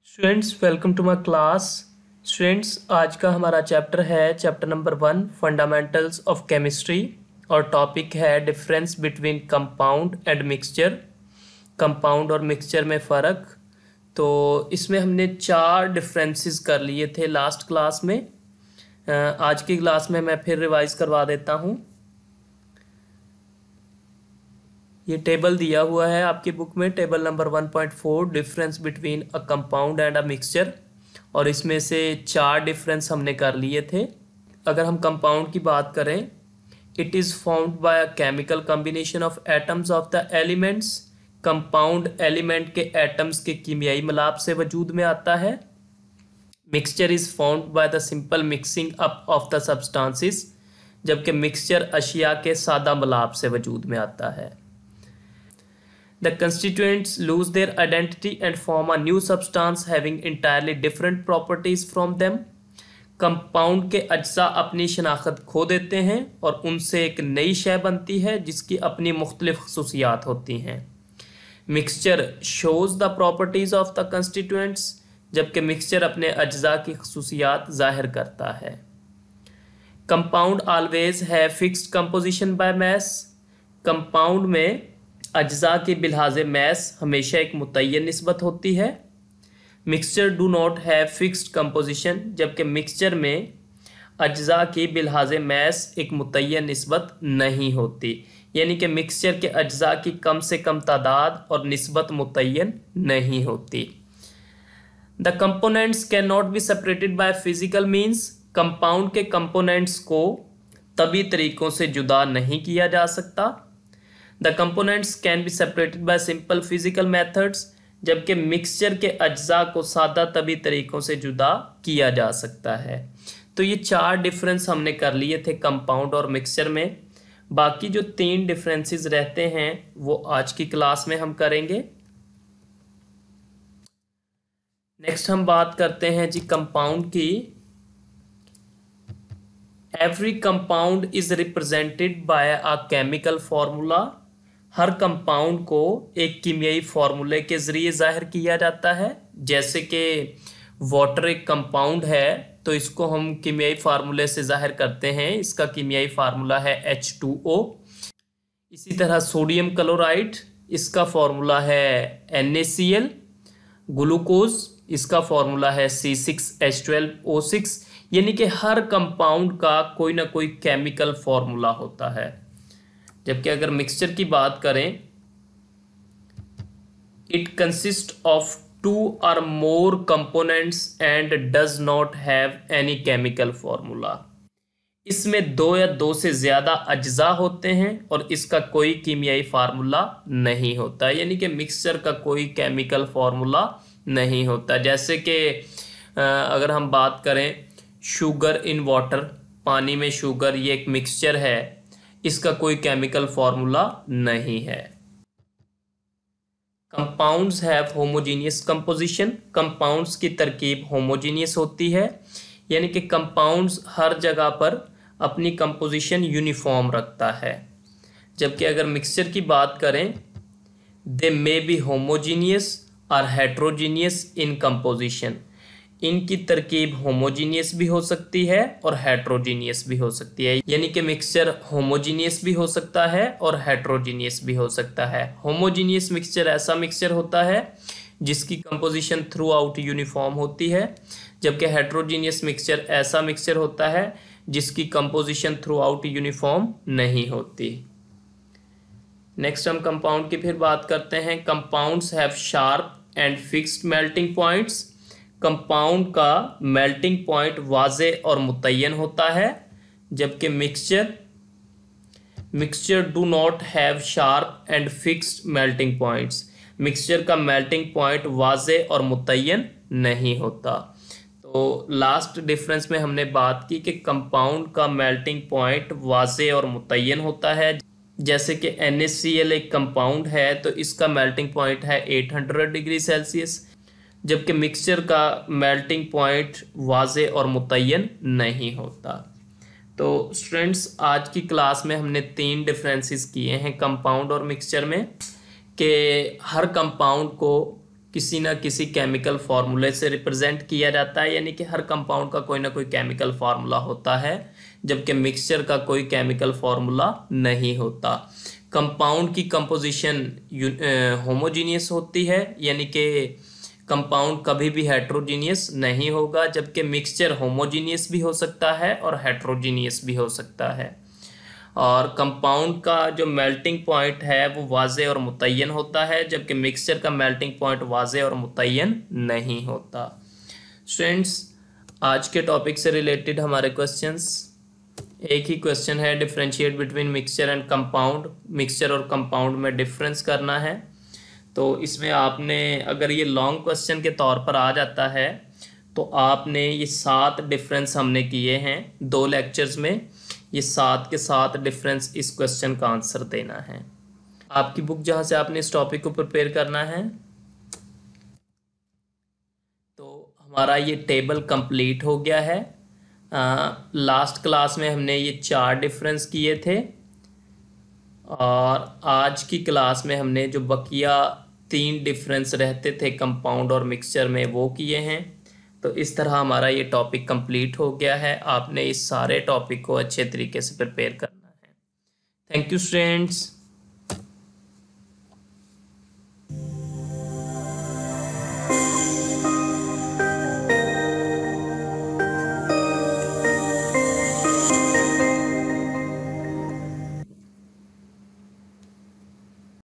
Students welcome to my class. Students आज का हमारा चैप्टर है chapter number 1 fundamentals of chemistry और टॉपिक है difference between compound and mixture. Compound और मिक्सचर में फ़र्क। तो इसमें हमने 4 डिफरेंसेस कर लिए थे लास्ट क्लास में। आज की क्लास में मैं फिर रिवाइज करवा देता हूँ। ये टेबल दिया हुआ है आपकी बुक में, table number 1.4 difference between a compound and a mixture, और इसमें से 4 डिफरेंस हमने कर लिए थे। अगर हम कंपाउंड की बात करें, it is found by a chemical combination of atoms of the elements. Compound element के एटम्स के कीमियाई मिलाप से वजूद में आता है। Mixture is found by the simple mixing up of the substances, जबकि मिक्सचर अशिया के सादा मिलाप से वजूद में आता है। The constituents lose their identity and form a new substance having entirely different properties from them. Compound के अज्जा अपनी शनाख्त खो देते हैं और उनसे एक नई शय बनती है जिसकी अपनी मुख्तलिफ खसूसियात होती हैं। Mixture shows the properties of the constituents, जबकि मिक्सचर अपने अज्जा की खसूसियात जाहिर करता है। कंपाउंड ऑलवेज है fixed composition by mass. Compound में अज्जा की बिलहाज़े मैस हमेशा एक मुतय्यन निस्बत होती है। Mixture do not have fixed composition, जबकि मिक्सचर में अज्जा की बिलहाज़े मैस एक मुतय्यन निस्बत नहीं होती, यानी कि मिक्सचर के अज्जा की कम से कम तादाद और निस्बत मुतय्यन नहीं होती। The components can not be separated by physical means. Compound के कंपोनेंट्स को तभी तरीक़ों से जुदा नहीं किया जा सकता। The components can be separated by simple physical methods, जबकि मिक्सचर के अज्जा को सादा तभी तरीक़ों से जुदा किया जा सकता है। तो ये 4 डिफरेंस हमने कर लिए थे कंपाउंड और मिक्सचर में। बाकी जो 3 डिफरेंसेस रहते हैं वो आज की क्लास में हम करेंगे। नेक्स्ट हम बात करते हैं जी कंपाउंड की। Every compound is represented by a chemical formula. Her compound को एक कीमियाई फार्मूले के ज़रिए ज़ाहिर किया जाता है। जैसे कि वाटर एक कंपाउंड है तो इसको हम कीमियाई फार्मूले से ज़ाहिर करते हैं। इसका कीमियाई फार्मूला है H2O। इसी तरह सोडियम क्लोराइड, इसका फार्मूला है NaCl। ग्लूकोज, इसका फार्मूला है C6H12O6। यानी कि हर कंपाउंड का कोई ना कोई केमिकल फार्मूला होता है। जबकि अगर मिक्सचर की बात करें, it consist of 2 or more components and does not have any chemical formula. इसमें 2 या 2 से ज़्यादा अज्जा होते हैं और इसका कोई कीमियाई फार्मूला नहीं होता, यानी कि मिक्सचर का कोई केमिकल फार्मूला नहीं होता। जैसे कि अगर हम बात करें शुगर इन वाटर, पानी में शुगर, ये एक मिक्सचर है, इसका कोई केमिकल फार्मूला नहीं है। Compounds have homogeneous composition. Compounds की तरकीब होमोजीनियस होती है, यानी कि कंपाउंड्स हर जगह पर अपनी कंपोजिशन यूनिफॉर्म रखता है। जबकि अगर मिक्सचर की बात करें, दे मे बी होमोजीनियस और हेट्रोजीनियस इन कंपोजिशन। इनकी तरकीब होमोजीनियस भी हो सकती है और हेट्रोजीनियस भी हो सकती है, यानी कि मिक्सचर होमोजीनियस भी हो सकता है और हेट्रोजीनियस भी हो सकता है। होमोजीनियस मिक्सचर ऐसा मिक्सचर होता है जिसकी कंपोजिशन थ्रू आउट यूनिफॉर्म होती है, जबकि हेट्रोजीनियस मिक्सचर ऐसा मिक्सचर होता है जिसकी कंपोजिशन थ्रू आउट यूनिफॉर्म नहीं होती। नेक्स्ट हम कंपाउंड की फिर बात करते हैं। Compounds have sharp and fixed melting points. Compound का मेल्टिंग पॉइंट वाज़े और मुतय्यन होता है, जबकि mixture do not have sharp and fixed melting points. Mixture का मेल्टिंग पॉइंट वाज़े और मुतय्यन नहीं होता। तो लास्ट डिफरेंस में हमने बात की कि कंपाउंड का मेल्टिंग पॉइंट वाज़े और मुतय्यन होता है। जैसे कि NaCl एक कंपाउंड है तो इसका मेल्टिंग पॉइंट है 800 डिग्री सेल्सियस, जबकि मिक्सचर का मेल्टिंग पॉइंट वाज़े और मुतय्यन नहीं होता। तो स्टूडेंट्स आज की क्लास में हमने 3 डिफरेंसेस किए हैं कंपाउंड और मिक्सचर में, कि हर कंपाउंड को किसी ना किसी केमिकल फार्मूले से रिप्रेजेंट किया जाता है, यानी कि हर कंपाउंड का कोई ना कोई केमिकल फार्मूला होता है, जबकि मिक्सचर का कोई केमिकल फार्मूला नहीं होता। कंपाउंड की कंपोजिशन होमोजीनियस होती है, यानी कि कंपाउंड कभी भी हेट्रोजीनियस नहीं होगा, जबकि मिक्सचर होमोजीनियस भी हो सकता है और हेट्रोजीनियस भी हो सकता है। और कंपाउंड का जो मेल्टिंग पॉइंट है वो वाज़े और मुतय्यन होता है, जबकि मिक्सचर का मेल्टिंग पॉइंट वाज़े और मुतय्यन नहीं होता। स्टूडेंट्स, आज के टॉपिक से रिलेटेड हमारे क्वेश्चंस, एक ही क्वेश्चन है, differentiate between mixture and compound. Mixture और कंपाउंड में डिफरेंस करना है। तो इसमें आपने, अगर ये लॉन्ग क्वेश्चन के तौर पर आ जाता है तो आपने ये 7 डिफरेंस हमने किए हैं 2 लेक्चर्स में, ये 7 के 7 डिफरेंस इस क्वेश्चन का आंसर देना है। आपकी बुक जहाँ से आपने इस टॉपिक को प्रिपेयर करना है, तो हमारा ये टेबल कंप्लीट हो गया है। लास्ट क्लास में हमने ये 4 डिफरेंस किए थे और आज की क्लास में हमने जो बकिया 3 डिफरेंस रहते थे कंपाउंड और मिक्सचर में वो किए हैं। तो इस तरह हमारा ये टॉपिक कंप्लीट हो गया है। आपने इस सारे टॉपिक को अच्छे तरीके से प्रिपेयर करना है। Thank you students.